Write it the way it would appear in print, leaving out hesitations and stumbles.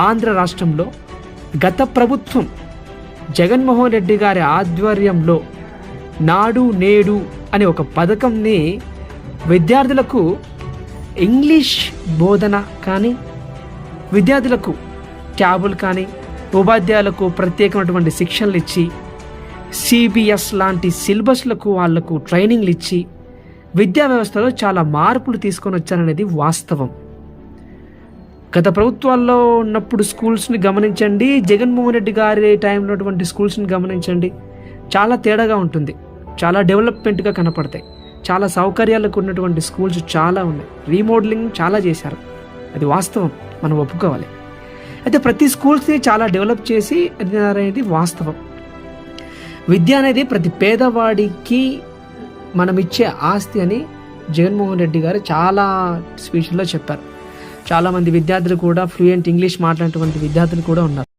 ఆంధ్ర రాష్ట్రంలో గత ప్రభుత్వం జగన్మోహన్ రెడ్డి గారి ఆధ్వర్యంలో నాడు నేడు అనే ఒక పథకంని విద్యార్థులకు ఇంగ్లీష్ బోధన కానీ, విద్యార్థులకు ట్యాబులు కానీ, ఉపాధ్యాయులకు ప్రత్యేకమైనటువంటి శిక్షణలు ఇచ్చి, సిబిఎస్ లాంటి సిలబస్లకు వాళ్లకు ట్రైనింగ్లు ఇచ్చి విద్యా వ్యవస్థలో చాలా మార్పులు తీసుకొని వచ్చారనేది వాస్తవం. గత ప్రభుత్వాల్లో ఉన్నప్పుడు స్కూల్స్ని గమనించండి, జగన్మోహన్ రెడ్డి గారి టైంలో ఉన్నటువంటి స్కూల్స్ని గమనించండి, చాలా తేడాగా ఉంటుంది. చాలా డెవలప్మెంట్గా కనపడతాయి. చాలా సౌకర్యాలకు ఉన్నటువంటి స్కూల్స్ చాలా ఉన్నాయి. రీమోడలింగ్ చాలా చేశారు, అది వాస్తవం, మనం ఒప్పుకోవాలి. అయితే ప్రతి స్కూల్స్ని చాలా డెవలప్ చేసి అనేది వాస్తవం. విద్య అనేది ప్రతి పేదవాడికి మనం ఇచ్చే ఆస్తి అని జగన్మోహన్ రెడ్డి గారు చాలా స్పీచ్లో చెప్పారు. చాలామంది విద్యార్థులు కూడా ఫ్లూయెంట్ ఇంగ్లీష్ మాట్లాడేటువంటి విద్యార్థులు కూడా ఉన్నారు.